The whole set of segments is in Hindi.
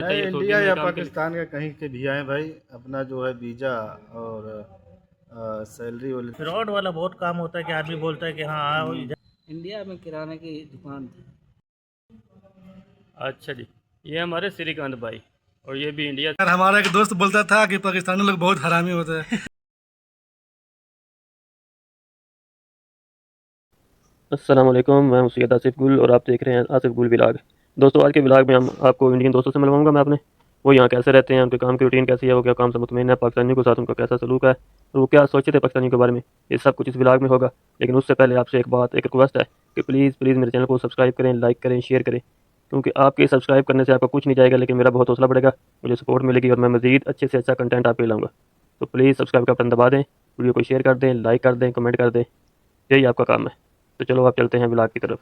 चाहे चाहिए सऊदी इंडिया में या काम के लिए। पाकिस्तान के कहीं के भी आए भाई, अपना जो है वीज़ा और सैलरी वैलरी। फ्रॉड वाला बहुत काम होता है कि आदमी बोलता है कि हाँ आओ इधर। इंडिया में किराने की दुकान थी। अच्छा जी, ये हमारे श्रीकांत भाई और ये भी इंडिया। यार हमारा एक दोस्त बोलता था कि पाकिस्तानी लोग बहुत हरामी होते हैं। अस्सलाम वालेकुम, मैं हूं सैयद आसिफ गुल और आप देख रहे हैं आसिफ गुल व्लॉग। दोस्तों, आज के व्लॉग में हम आपको इंडियन दोस्तों से मिलवाऊंगा मैं अपने। वो यहाँ कैसे रहते हैं, उनके काम की रूटीन कैसी है, वो क्या काम से मुतमईन है, पाकिस्तानियों के साथ उनका कैसा सलूक है और वो क्या सोचते थे पाकिस्तानियों के बारे में। ये सब कुछ इस व्लॉग में होगा। लेकिन उससे पहले आपसे एक रिक्वेस्ट है कि प्लीज़ मेरे चैनल को सब्सक्राइब करें, लाइक करें, शेयर करें, क्योंकि आपके सब्सक्राइब करने से आपका कुछ नहीं जाएगा, लेकिन मेरा बहुत हौसला बढ़ेगा, मुझे सपोर्ट मिलेगी और मैं मज़ीद अच्छे से अच्छा कंटेंट आपके लाऊंगा। तो प्लीज़ सब्सक्राइब का बटन दबा दें, वीडियो को शेयर कर दें, लाइक कर दें, कमेंट कर दें, यही आपका काम है। तो चलो आप चलते हैं व्लॉग की तरफ।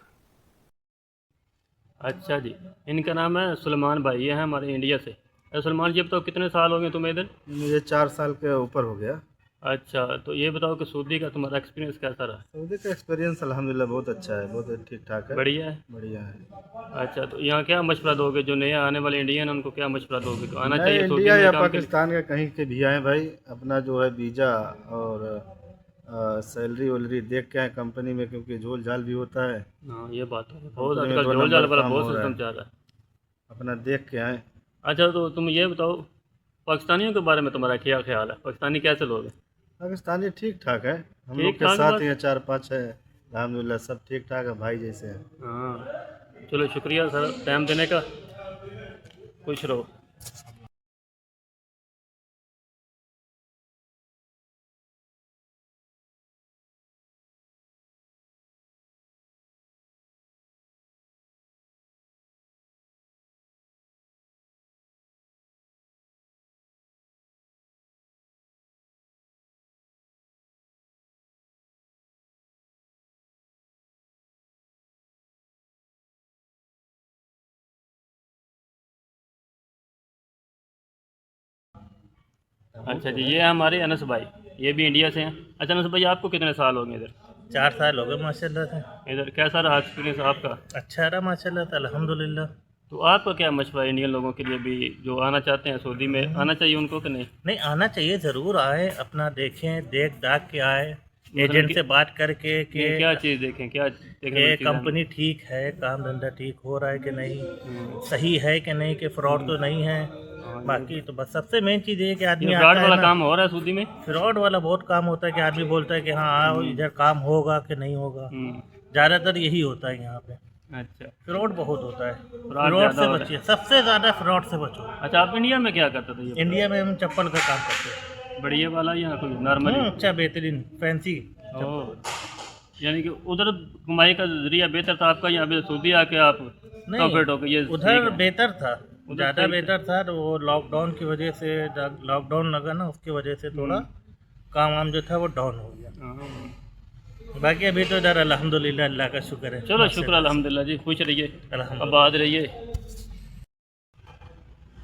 अच्छा जी, इनका नाम है सलमान भाई, ये हैं हमारे इंडिया से। सलमान जी, बताओ कितने साल हो गए तुम्हें इधर? मुझे 4 साल के ऊपर हो गया। अच्छा, तो ये बताओ कि सऊदी का तुम्हारा एक्सपीरियंस कैसा रहा? सऊदी का एक्सपीरियंस अल्हम्दुलिल्लाह बहुत अच्छा है, बहुत ठीक ठाक है, बढ़िया है। बढ़िया है। अच्छा, तो यहाँ क्या मशवरा दोगे जो नए आने वाले इंडियन हैं, उनको क्या मशवरा दोगे? तो आना नहीं, चाहिए सऊदी इंडिया में या काम के लिए? पाकिस्तान के कहीं के भी आए भाई, अपना जो है वीज़ा और सैलरी वैलरी देख के आए कंपनी में, क्योंकि झोल झाल भी होता है। हाँ, ये बात है, बहुत कंपनी में आजकल 2 झोल झाल नंबर वाला काम बहुत हो रहा सिस्टम है, चल रहा है। अपना देख के आए। अच्छा, तो तुम ये बताओ, पाकिस्तानियों के बारे में तुम्हारा क्या ख्याल है? पाकिस्तानी कैसे लोग हैं? पाकिस्तानी ठीक ठाक है, हम लोग ठीक के ठाक साथ बस। ही हैं, 4-5 है, अल्हम्दुलिल्लाह सब ठीक ठाक है, भाई जैसे हैं। हाँ, चलो शुक्रिया सर टाइम देने का। खुश रहो। अच्छा जी, ये हमारे अनस भाई, ये भी इंडिया से हैं। अच्छा अनस भाई, आपको कितने साल हो गए इधर? 4 साल हो गए माशाल्लाह से। इधर कैसा रहा एक्सपीरियंस आपका? अच्छा रहा माशाल्लाह से, अल्हम्दुलिल्लाह। तो आपका क्या मशवरा है इंडियन लोगों के लिए भी जो आना चाहते हैं सऊदी में, आना चाहिए उनको कि नहीं? नहीं, आना चाहिए, ज़रूर आए, अपना देखें, देख दाख के आए, मतलब एजेंट कि से बात करके कि क्या चीज़ देखें, क्या देखने वाली ये चीज़ है? कंपनी ठीक है, काम धंधा ठीक हो रहा है कि नहीं, सही है कि नहीं, कि फ्रॉड तो नहीं है। बाकी तो बस सबसे मेन चीज़ ये है कि आदमी ये फ्रॉड आता है वाला ना। काम हो रहा है सऊदी में? फ्रॉड वाला बहुत काम होता है कि आदमी बोलता है कि हाँ आओ इधर काम होगा कि नहीं होगा। ज़्यादातर यही होता है यहाँ पे, अच्छा, फ्रॉड बहुत होता है। फ्रॉड फ्रॉड ज़्यादा से हो रहा बचिए, सबसे ज़्यादा फ्रॉड से बचो। है। अच्छा, आप इंडिया में क्या करते थे ये? इंडिया में हम चप्पल का काम करते हैं। बढ़िया वाला या कोई नॉर्मली? अच्छा, बेहतरीन फैंसी। ओह, यानी कि उधर कमाई का जरिया बेहतर था आपका, यहाँ पे सऊदी आके आप प्रॉफिट हो गए? ये उधर ठीक है। बेहतर था, ज़्यादा सही बेहतर था। तो वो लॉकडाउन की वजह से, लॉकडाउन लगा ना, उसकी वजह से थोड़ा काम वाम जो था वो डाउन हो गया। हाँ। बाकी अभी तो इधर अल्हम्दुलिल्लाह, अल्लाह का शुक्र है। चलो शुक्र अल्हम्दुलिल्लाह जी, खुश रहिए, अल्हम्दुलिल्लाह। आबाद रहिए।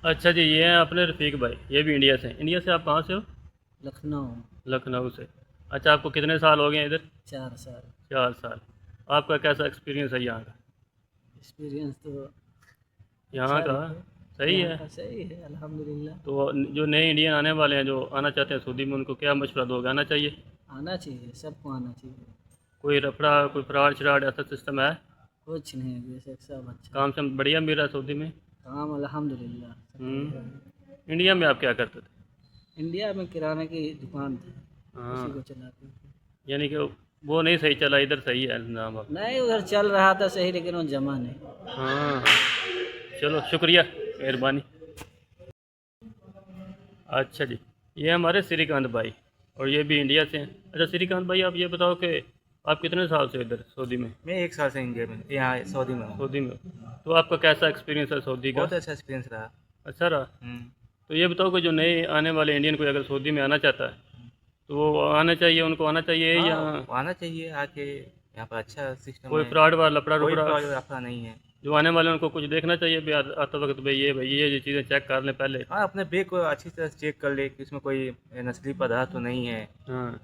अच्छा जी, ये हैं अपने रफ़ीक भाई, ये भी इंडिया से हैं। इंडिया से आप कहाँ से हो? लखनऊ। लखनऊ से। अच्छा, आपको कितने साल हो गए हैं इधर? 4 साल। 4 साल। आपका कैसा एक्सपीरियंस है यहाँ का? एक्सपीरियंस तो यहाँ अच्छा का ही है। सही यहाँ है। का सही है अल्हम्दुलिल्लाह। तो जो नए इंडियन आने वाले हैं, जो आना चाहते हैं सऊदी में, उनको क्या मशवरा दोगे? आना चाहिए? आना चाहिए, सबको आना चाहिए। कोई रफड़ा, कोई फ्रॉड श्राड ऐसा सिस्टम है? कुछ नहीं है, बेशक सब अच्छा। काम से बढ़िया मिल रहा है सऊदी में? काम अल्हम्दुलिल्लाह सब बढ़िया है। इंडिया में आप क्या करते थे? इंडिया में किराने की दुकान थी, हाँ, उसी को चलाते थे। यानी कि वो नहीं सही चला, इधर सही है नाम आप? नहीं, उधर चल रहा था सही, लेकिन वो जमा नहीं। हाँ, चलो शुक्रिया, मेहरबानी। अच्छा जी, ये हमारे श्रीकांत भाई और ये भी इंडिया से हैं। अच्छा श्रीकांत भाई, आप ये बताओ कि आप कितने साल से इधर सऊदी में? मैं 1 साल से इंडिया में, यहाँ सऊदी में हूँ। सऊदी में हो। तो आपका कैसा एक्सपीरियंस है सऊदी का? बहुत अच्छा एक्सपीरियंस रहा। अच्छा रहा। तो ये बताओ कि जो नए आने वाले इंडियन कोई अगर सऊदी में आना चाहता है, तो वो आना चाहिए, उनको आना चाहिए या हाँ, आना चाहिए, आके यहाँ पर अच्छा सिस्टम कोई है। फ्रॉड वाला लफड़ा कोई रुपड़ा प्रॉब्लम आपका नहीं है। जो आने वाले उनको कुछ देखना चाहिए भी आते वक्त, भाई ये चीज़ें चेक कर लें पहले? हाँ, अपने बैग को अच्छी तरह से चेक कर ले कि उसमें कोई नस्ली पदार्थ तो नहीं है। हाँ।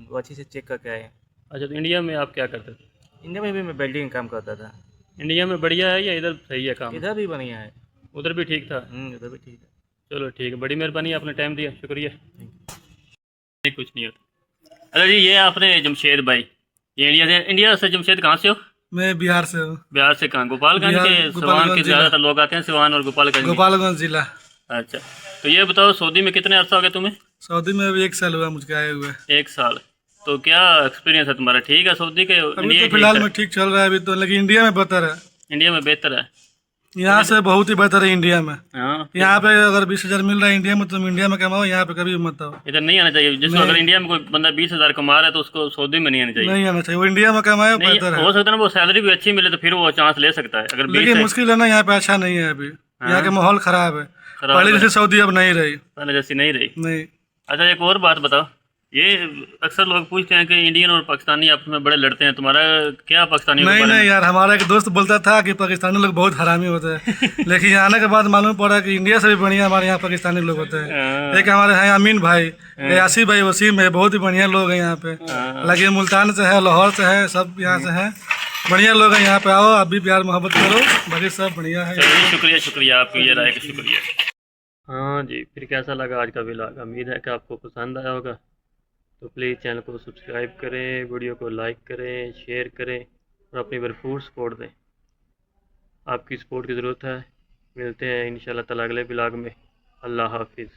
वो अच्छी से चेक करके आए। अच्छा, तो इंडिया में आप क्या करते थे? इंडिया में भी मैं वेल्डिंग काम करता था। इंडिया में बढ़िया है या इधर सही है काम? इधर भी बढ़िया है। उधर भी ठीक था? उधर भी ठीक है। चलो ठीक है, बड़ी मेहरबानी, आपने टाइम दिया, शुक्रिया। नहीं कुछ नहीं होता। अच्छा जी, ये आपने जमशेद भाई, ये इंडिया से जमशेद कहाँ से हो? मैं बिहार से हूँ। बिहार से कहाँ? गोपालगंज बिहार, के? सिवान के गोपालगंज जिला। ज़्यादातर लोग आते हैं सिवान और गोपालगंज में। गोपालगंज जिला। अच्छा, तो ये बताओ सऊदी में कितने अर्सा हो गया तुम्हें? सऊदी में अभी 1 साल हुआ मुझे आए हुए। 1 साल। तो क्या एक्सपीरियंस है तुम्हारा? ठीक है सऊदी के? अभी इंडिया तो फिलहाल में ठीक चल रहा है अभी तो, लेकिन इंडिया में बेहतर है। इंडिया में बेहतर है? यहाँ से बहुत ही बेहतर है इंडिया में। हाँ, यहाँ पे अगर 20,000 मिल रहा है इंडिया में, तुम इंडिया में कमाओ, यहाँ पे कभी मत आओ। इधर नहीं आना चाहिए। जिसको अगर इंडिया में कोई बंदा 20,000 कमा रहा है तो उसको सऊदी में नहीं आना चाहिए। नहीं आना चाहिए, वो इंडिया में कमाए नहीं, बेहतर है। हो सकता है ना वो सैलरी भी अच्छी मिले तो फिर वो चांस ले सकता है। अगर 20 लेकिन है, मुश्किल है ना, यहाँ पे अच्छा नहीं है अभी। यहाँ के माहौल खराब है, खराब पहले है। जैसे सऊदी अब नहीं रही। पहले जैसी नहीं रही। नहीं। अच्छा, एक और बात बताओ, ये अक्सर लोग पूछते हैं कि इंडियन और पाकिस्तानी आपस में बड़े लड़ते हैं, तुम्हारा क्या पाकिस्तानी नहीं नहीं यार, हमारा एक दोस्त बोलता था कि पाकिस्तानी लोग बहुत हरामी होते हैं लेकिन यहाँ आने के बाद मालूम पड़ा कि इंडिया से भी बढ़िया हमारे यहाँ पाकिस्तानी लोग होते हैं। एक हमारे हैं अमीन भाई, यासी भाई, वसीम है, बहुत ही बढ़िया लोग हैं यहाँ पे। हालांकि मुल्तान से है, लाहौर से है, सब यहाँ से हैं, बढ़िया लोग हैं। यहाँ पे आओ, आप भी प्यार मोहब्बत करो, बाकी सब बढ़िया है। चलिए शुक्रिया, शुक्रिया आपकी ये राय का शुक्रिया। हाँ जी, फिर कैसा लगा आज का व्लॉग? उम्मीद है कि आपको पसंद आया होगा। तो प्लीज़ चैनल को सब्सक्राइब करें, वीडियो को लाइक करें, शेयर करें और अपनी भरपूर सपोर्ट दें। आपकी सपोर्ट की ज़रूरत है। मिलते हैं इंशाल्लाह ताला अगले व्लॉग में। अल्लाह हाफिज़।